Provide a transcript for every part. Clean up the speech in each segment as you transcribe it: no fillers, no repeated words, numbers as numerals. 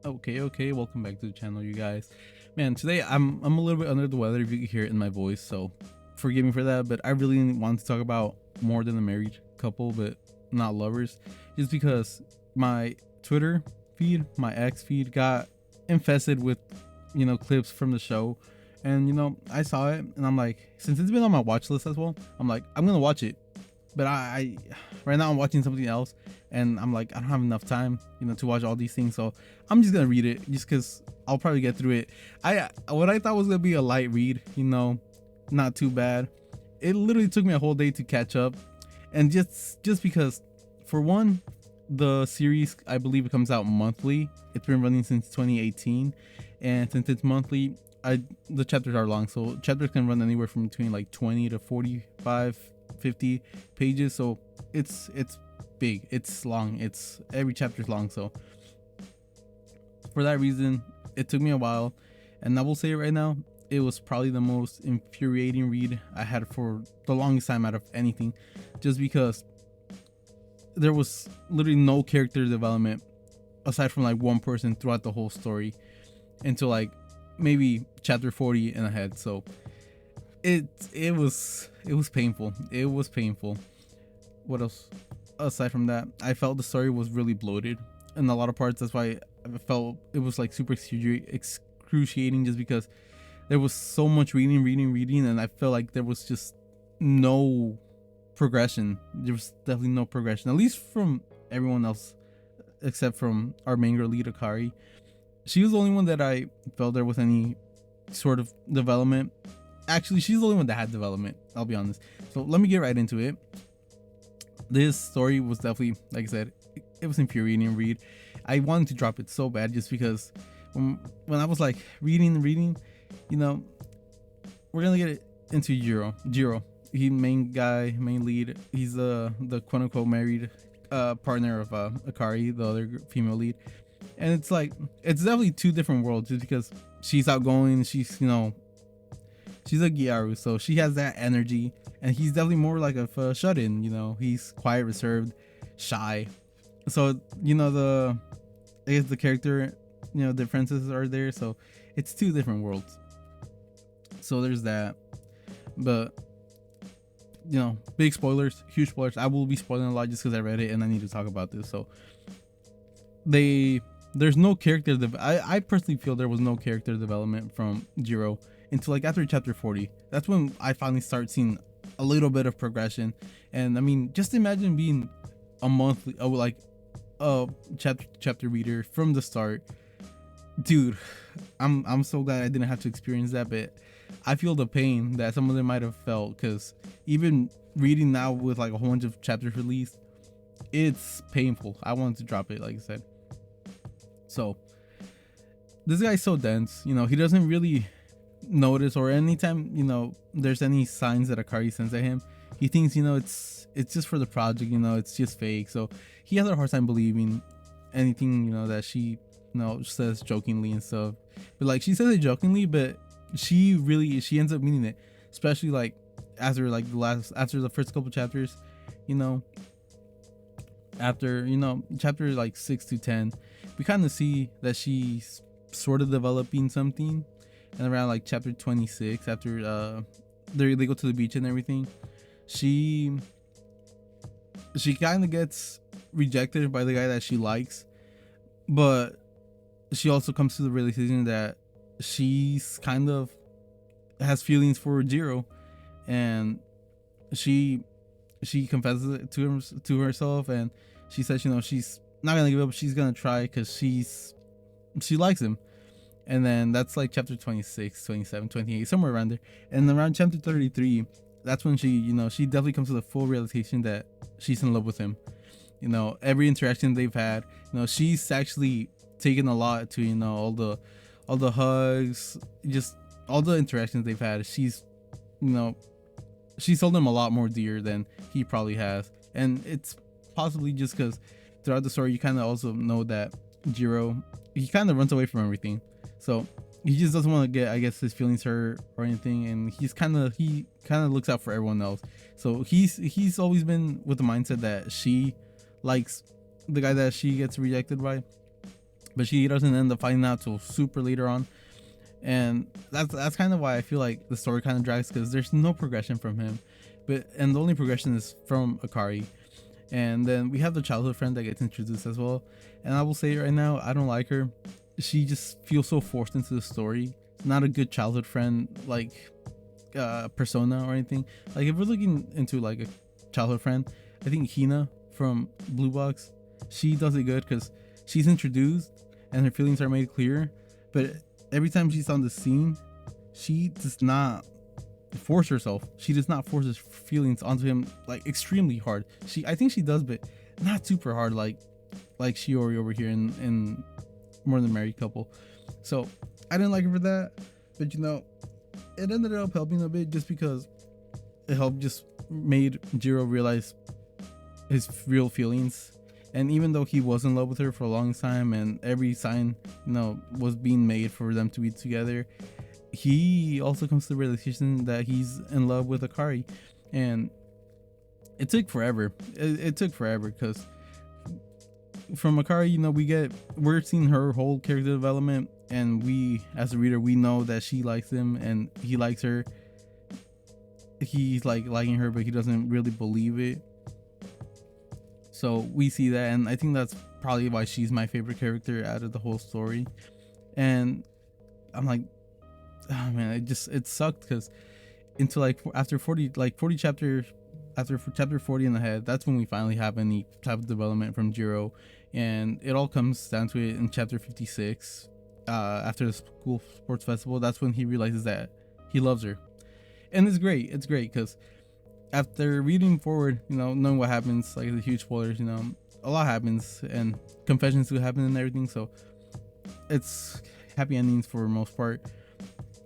Okay, welcome back to the channel, you guys. Man, today I'm a little bit under the weather, if you can hear it in my voice, so forgive me for that. But I really want to talk about more than a married couple, but not lovers, just because my Twitter feed, my X feed, got infested with clips from the show, and I saw it, and I'm like, since it's been on my watch list as well, I'm like, I'm gonna watch it. But I right now I'm watching something else, and I'm like, I don't have enough time, to watch all these things. So I'm just gonna read it, just because I'll probably get through it. What I thought was gonna be a light read, not too bad. It literally took me a whole day to catch up, and just because, for one, the series, I believe it comes out monthly. It's been running since 2018, and since it's monthly, the chapters are long, so chapters can run anywhere from between like 20 to 45, 50 pages. So it's big, it's long, it's every chapter is long. So for that reason, it took me a while, and I will say it right now, it was probably the most infuriating read I had for the longest time out of anything, just because there was literally no character development aside from like one person throughout the whole story until like maybe chapter 40 and ahead. So it was painful. It was painful. What else? Aside from that, I felt the story was really bloated in a lot of parts. That's why I felt it was like super excruciating, just because there was so much reading, and I felt like there was just no progression. There was definitely no progression, at least from everyone else except from our main girl lead, Akari. She was the only one that I felt there was any sort of development. Actually, she's the only one that had development, I'll be honest. So let me get right into it. This story was definitely, like I said, it was infuriating to read. I wanted to drop it so bad, just because when I was like reading, we're gonna get into Jiro. He main lead. He's the quote unquote married partner of Akari, the other female lead. And it's like, it's definitely two different worlds, just because she's outgoing, she's she's a Gyaru, so she has that energy, and he's definitely more like a shut-in. He's quiet, reserved, shy. So I guess the character differences are there. So it's two different worlds. So there's that. But big spoilers, huge spoilers. I will be spoiling a lot just because I read it and I need to talk about this. So there's no character I personally feel there was no character development from Jiro until like after chapter 40. That's when I finally start seeing a little bit of progression. And I mean, just imagine being a monthly a chapter reader from the start. Dude, I'm so glad I didn't have to experience that, but I feel the pain that some of them might have felt, because even reading now with like a whole bunch of chapters released, it's painful. I wanted to drop it, like I said. So this guy's so dense, he doesn't really notice, or anytime there's any signs that Akari sends at him, he thinks it's just for the project, it's just fake. So he has a hard time believing anything that she says jokingly and stuff. But like, she says it jokingly, but she ends up meaning it, especially like after the first couple chapters, after chapter like 6 to 10, we kind of see that she's sort of developing something. And around like chapter 26, after they go to the beach and everything, she kind of gets rejected by the guy that she likes, but she also comes to the realization that she's kind of has feelings for Jiro, and she confesses it to herself, and she says she's not gonna give up, she's gonna try, because she likes him. And then that's like chapter 26, 27, 28, somewhere around there. And around chapter 33, that's when she definitely comes to the full realization that she's in love with him. Every interaction they've had, she's actually taken a lot to all the hugs, just all the interactions they've had. She's sold him a lot more dear than he probably has. And it's possibly just because throughout the story you kind of also know that Jiro, he kind of runs away from everything. So he just doesn't want to get, I guess, his feelings hurt or anything, and he kind of looks out for everyone else. So he's always been with the mindset that she likes the guy that she gets rejected by, but she doesn't end up finding out till super later on. And that's kind of why I feel like the story kind of drags, because there's no progression from him, and the only progression is from Akari. And then we have the childhood friend that gets introduced as well, and I will say right now, I don't like her. She just feels so forced into the story. Not a good childhood friend like persona or anything. Like if we're looking into like a childhood friend, I think Hina from Blue Box, she does it good because she's introduced and her feelings are made clear, but every time she's on the scene, she does not force herself. She does not force her feelings onto him like extremely hard. I think she does, but not super hard like Shiori over here in More Than Married Couple. So I didn't like her for that, but you know, it ended up helping a bit just because it helped just made Jiro realize his real feelings. And even though he was in love with her for a long time and every sign, you know, was being made for them to be together, he also comes to the realization that he's in love with Akari. And it took forever. It took forever because from Akari, you know, we're seeing her whole character development, and we as a reader, we know that she likes him and he likes her. He's like liking her, but he doesn't really believe it. So we see that, and I think that's probably why she's my favorite character out of the whole story. And I'm like, oh man, it sucked because into like after 40 chapters, after chapter 40 in the head, that's when we finally have any type of development from Jiro. And it all comes down to it in chapter 56, after the school sports festival. That's when he realizes that he loves her. And it's great because after reading forward, you know, knowing what happens, like the huge spoilers, you know, a lot happens and confessions do happen and everything, so it's happy endings for the most part.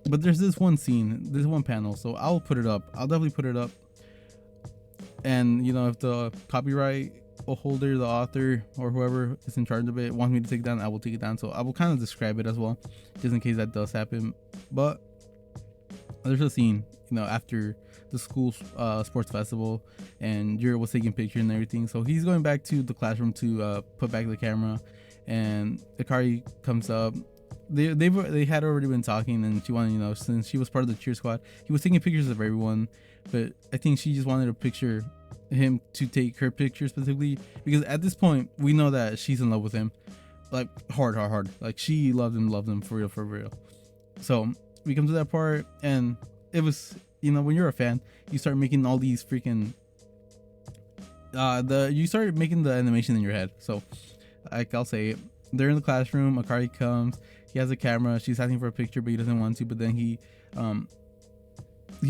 But there's this one scene, this one panel, so I'll definitely put it up. And you know, if the copyright holder, the author, or whoever is in charge of it wants me to take it down, I will take it down. So I will kind of describe it as well, just in case that does happen. But there's a scene, you know, after the school sports festival, and Jiro was taking pictures and everything. So he's going back to the classroom to put back the camera, and Akari comes up. They had already been talking, and she wanted, you know, since she was part of the cheer squad, he was taking pictures of everyone, but I think she just wanted a picture him to take her picture specifically, because at this point we know that she's in love with him, like hard, like she loved him for real. So we come to that part, and it was, you know, when you're a fan, you start making all these freaking you start making the animation in your head. So like I'll say it, they're in the classroom, Akari comes, he has a camera, she's asking for a picture, but he doesn't want to, but then he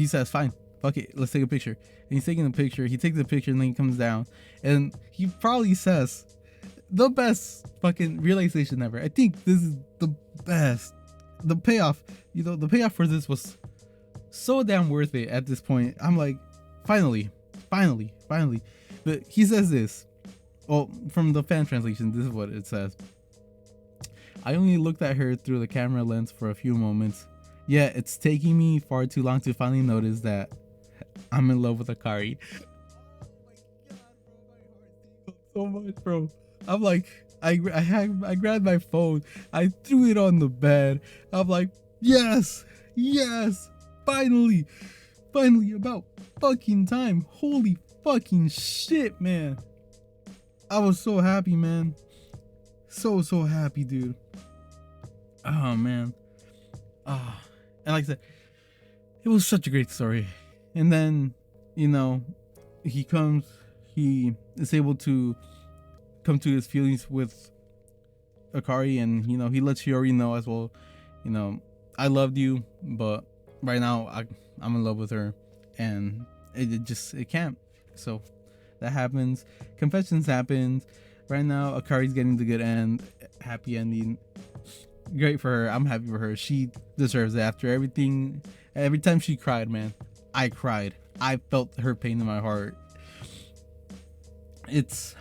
says, fine, fuck it, let's take a picture. And he's taking the picture, he takes the picture, and then he comes down, and he probably says the best fucking realization ever. I think this is the best. The payoff, you know, the payoff for this was so damn worth it at this point. I'm like, finally. But he says this, well, from the fan translation, this is what it says. I only looked at her through the camera lens for a few moments, yet it's taking me far too long to finally notice that I'm in love with Akari. Oh my god, bro, my heart so much, bro. I'm like, I grabbed my phone, I threw it on the bed. I'm like, yes, finally, about fucking time. Holy fucking shit, man. I was so happy, man. So happy, dude. Oh man. And like I said, it was such a great story. And then, you know, he is able to come to his feelings with Akari, and you know, he lets Shiori know as well, you know, I loved you, but right now I'm in love with her, and it can't. So that happens. Confessions happens. Right now Akari's getting the good end, happy ending. Great for her. I'm happy for her. She deserves it after everything. Every time she cried, man, I cried. I felt her pain in my heart. It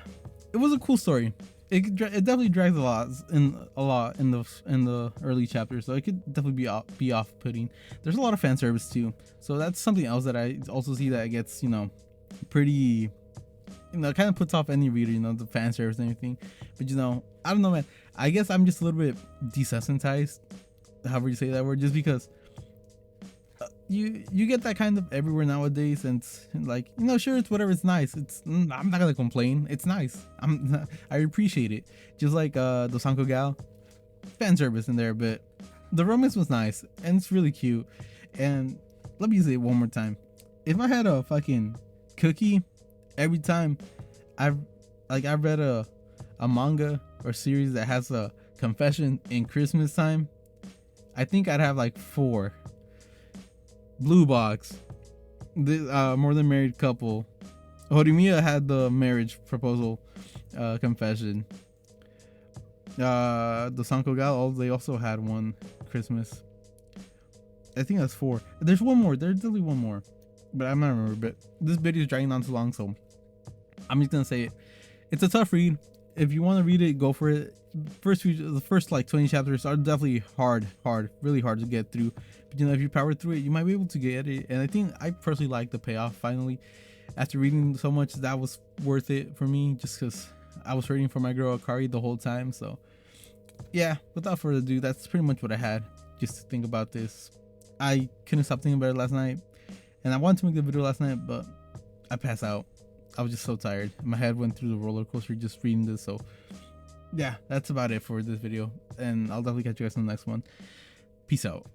was a cool story. It definitely drags a lot in the early chapters, so it could definitely be off-putting. There's a lot of fan service too, so that's something else that I also see that gets, you know, pretty, you know, kind of puts off any reader, you know, the fan service and everything. But you know, I don't know, man. I guess I'm just a little bit desensitized, however you say that word, just because you get that kind of everywhere nowadays, and it's like, you know, sure, it's whatever, it's nice, I'm not gonna complain, it's nice, I appreciate it, just like the Sanko gal, fan service in there, but the romance was nice and it's really cute. And let me say it one more time, if I had a fucking cookie every time I've read a manga or series that has a confession in Christmas time, I think I'd have like 4. Blue Box, the More Than Married Couple, Horimiya had the marriage proposal confession, the Sanko gal, they also had one Christmas. I think that's 4. There's one more, there's definitely one more, but I'm not remember. But this video is dragging on too long, so I'm just gonna say it. It's a tough read. If you want to read it, go for it. The first like 20 chapters are definitely hard, really hard to get through. But you know, if you power through it, you might be able to get it. And I think I personally like the payoff finally. After reading so much, that was worth it for me, just because I was waiting for my girl Akari the whole time. So yeah, without further ado, that's pretty much what I had just to think about this. I couldn't stop thinking about it last night, and I wanted to make the video last night, but I passed out. I was just so tired. My head went through the roller coaster just reading this. So yeah, that's about it for this video, and I'll definitely catch you guys in the next one. Peace out.